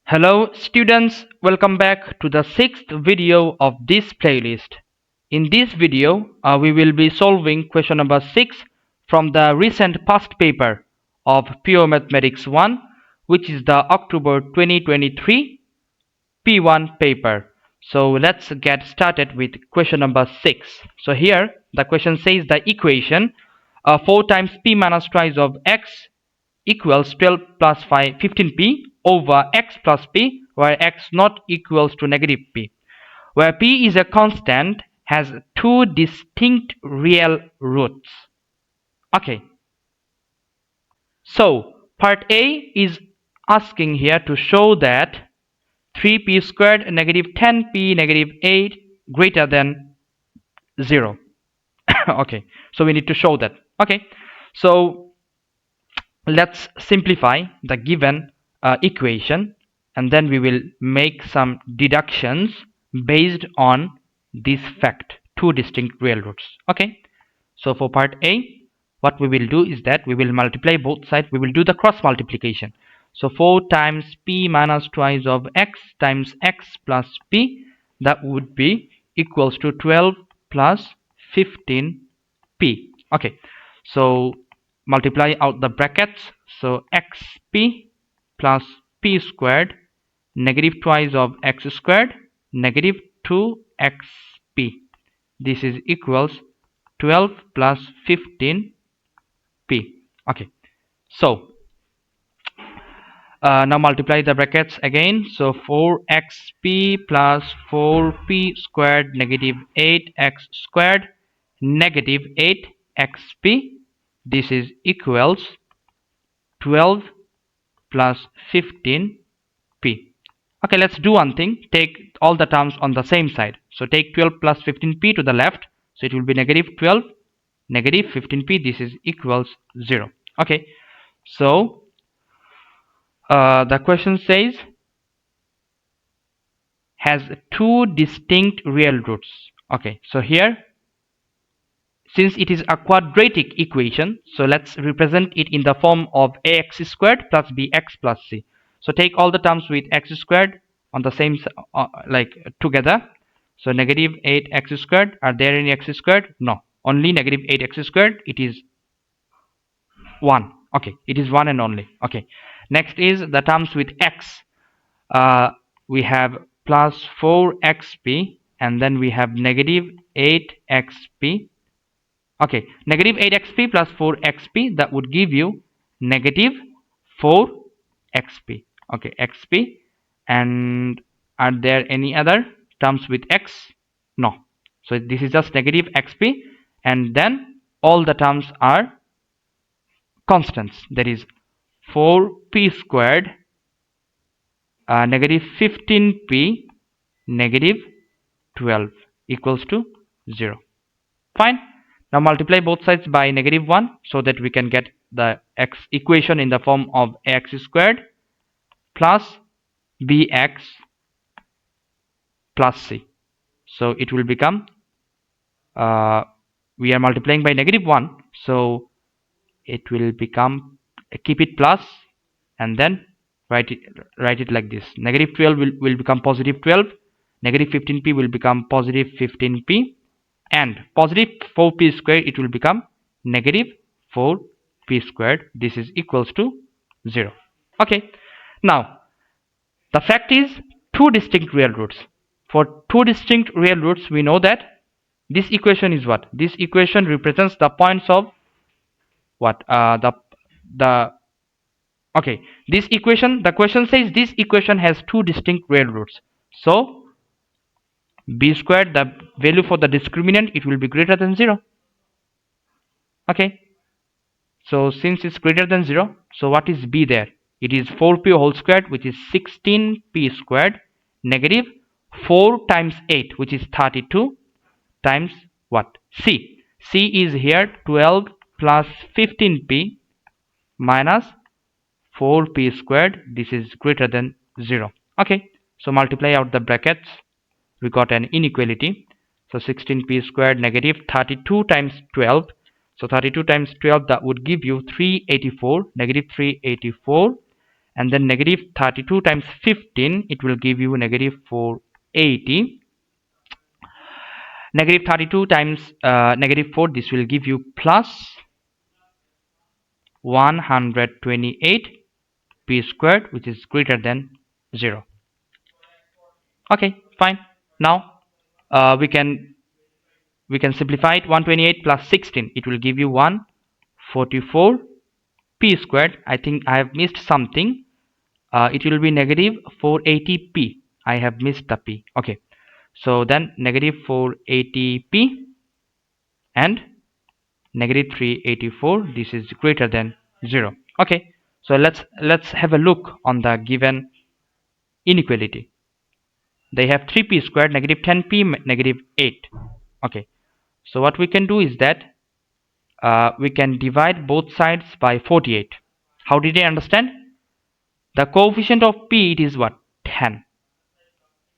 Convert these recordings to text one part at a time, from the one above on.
Hello students, welcome back to the sixth video of this playlist. In this video, we will be solving question number 6 from the recent past paper of Pure Mathematics 1, which is the October 2023 P1 paper. So let's get started with question number 6. So here the question says the equation 4 times p minus twice of x equals 12 plus 15p over x plus p, where x not equals to negative p, where p is a constant, has two distinct real roots. Okay, so part A is asking here to show that 3p squared negative 10p negative 8 greater than 0. Okay, so we need to show that. Okay, so let's simplify the given equation, and then we will make some deductions based on this fact, two distinct real roots. Okay, so for part A, what we will do is that we will multiply both sides. We will do the cross multiplication. So 4 times p minus twice of x times x plus p, that would be equals to 12 plus 15p. Okay, so multiply out the brackets. So xp plus p squared negative twice of x squared negative 2xp, this is equals 12 plus 15p. Okay, so now multiply the brackets again. So 4xp plus 4p squared negative 8x squared negative 8xp, this is equals 12 plus 15p. Okay, let's do one thing. Take all the terms on the same side. So take 12 plus 15p to the left. So it will be negative 12 negative 15p, this is equals 0. Okay, so the question says has two distinct real roots. Okay, so here, since it is a quadratic equation, so let's represent it in the form of ax squared plus bx plus c. So take all the terms with x squared on the same like together. So negative 8x squared, are there any x squared? No, only negative 8x squared, it is 1. Okay, it is 1 and only. Okay, next is the terms with x. We have plus 4xp, and then we have negative 8xp. Okay, negative 8xp plus 4xp, that would give you negative 4xp. Okay, xp. And are there any other terms with x? No. So this is just negative xp, and then all the terms are constants. That is 4p squared negative 15p negative 12 equals to 0. Fine. Now multiply both sides by negative 1 so that we can get the x equation in the form of ax squared plus bx plus c. So it will become, we are multiplying by negative 1, so it will become, keep it plus, and then write it like this. Negative 12 will become positive 12, negative 15p will become positive 15p, and positive 4p squared, it will become negative 4p squared. This is equals to 0. Okay, now the fact is two distinct real roots. For two distinct real roots, we know that this equation is what? This equation represents the points of what? Okay, this equation, the question says this equation has two distinct real roots. So b squared, the value for the discriminant, it will be greater than 0. Okay, so since it's greater than 0, so what is b there? It is 4p whole squared, which is 16p squared negative 4 times 8, which is 32, times what? C. C is here 12 plus 15p minus 4p squared, this is greater than 0. Okay, so multiply out the brackets, we got an inequality. So 16p squared negative 32 times 12, so 32 times 12, that would give you 384, negative 384, and then negative 32 times 15, it will give you negative 480. Negative 32 times negative 4, this will give you plus 128 p squared, which is greater than 0. Okay, fine. Now we can simplify it. 128 plus 16, it will give you 144 p squared. I think I have missed something. It will be negative 480p. I have missed the p. Okay, so then negative 480p and negative 384, this is greater than 0. Okay, so let's have a look on the given inequality. They have 3p squared, negative 10p, negative 8. Okay, so what we can do is that we can divide both sides by 48. How did I understand? The coefficient of p, it is what? 10,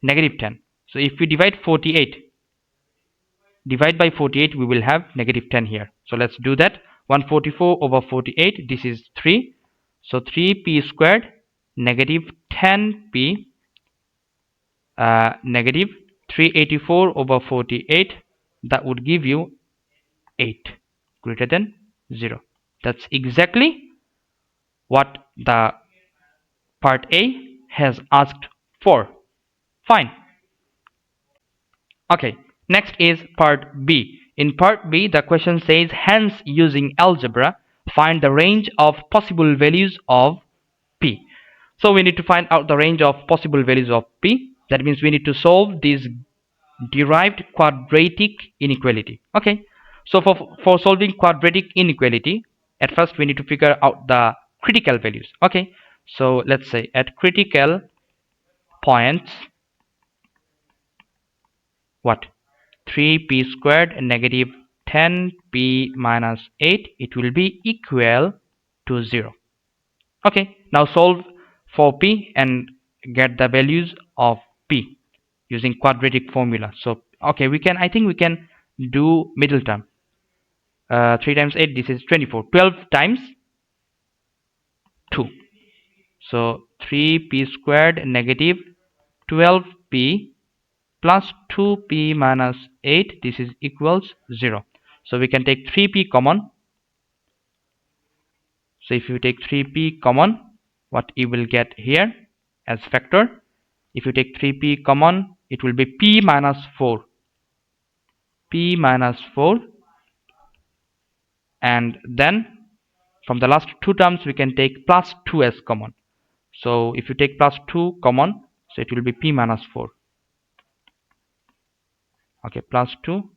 negative 10. So if we divide 48, divide by 48, we will have negative 10 here. So let's do that. 144 over 48, this is 3. So 3p squared, negative 10p, negative 384 over 48, that would give you 8, greater than 0. That's exactly what the part A has asked for. Fine. Okay, next is part B. In part B, the question says, hence using algebra, find the range of possible values of P. So we need to find out the range of possible values of P. That means we need to solve this derived quadratic inequality. Okay, so for solving quadratic inequality, at first we need to figure out the critical values. Okay, so let's say at critical points, what? 3p squared and negative 10p minus 8, it will be equal to 0. Okay, now solve for p and get the values of p using quadratic formula. So okay, I think we can do middle term. 3 times 8, this is 24. 12 times 2, so 3p squared negative 12p plus 2p minus 8, this is equals 0. So we can take 3p common. So if you take 3p common, what you will get here as factor, if you take 3p common, it will be p minus 4, p minus 4, and then from the last two terms we can take plus 2 as common. So if you take plus 2 common, so it will be p minus 4. Okay, plus 2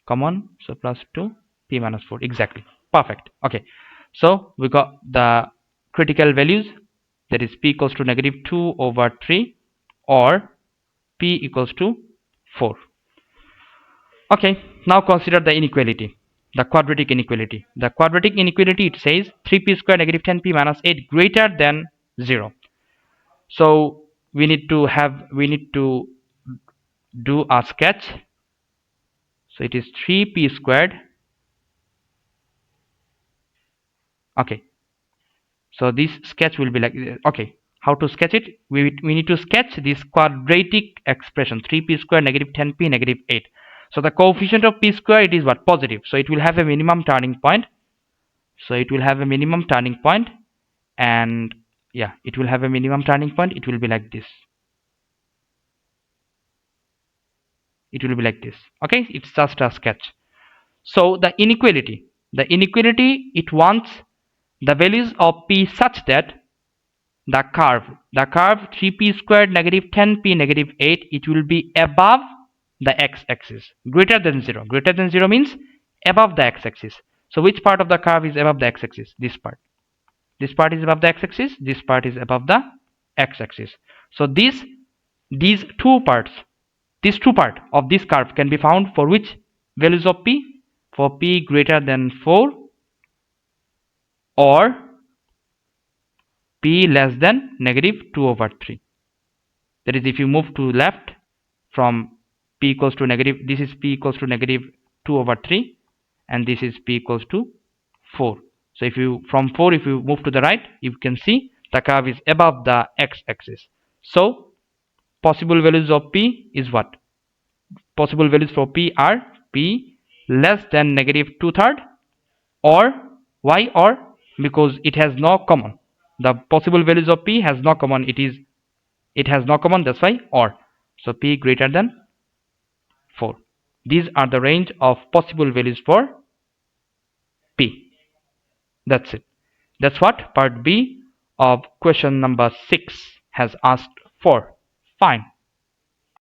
common, so plus 2, p minus 4, exactly, perfect. Okay, so we got the critical values, that is p equals to negative 2 over 3 or p equals to 4. Okay, now consider the inequality, the quadratic inequality. The quadratic inequality, it says 3p squared negative 10p minus 8 greater than 0. So we need to do a sketch. So it is 3p squared. Okay, so this sketch will be like, okay, how to sketch it? We need to sketch this quadratic expression, 3p squared negative 10p negative 8. So the coefficient of p square, it is what? Positive. So it will have a minimum turning point. So it will have a minimum turning point, and yeah, it will have a minimum turning point. It will be like this. It will be like this. Okay, it's just a sketch. So the inequality, it wants the values of p such that the curve 3p squared negative 10p negative 8, it will be above the x-axis, greater than 0. Greater than 0 means above the x-axis. So which part of the curve is above the x-axis? This part. This part is above the x-axis. This part is above the x-axis. So these two parts of this curve can be found for which values of p? For p greater than 4 or p less than negative 2 over 3. That is, if you move to left from p equals to negative, this is p equals to negative 2 over 3, and this is p equals to 4. So if you from 4, if you move to the right, you can see The curve is above the x-axis. So possible values of p is what? Possible values for p are p less than negative 2/3 or why, or because it has no common. The possible values of p has no common. It has no common, that's why or. So p greater than 4. These are the range of possible values for p. That's it. That's what part B of question number 6 has asked for. Fine.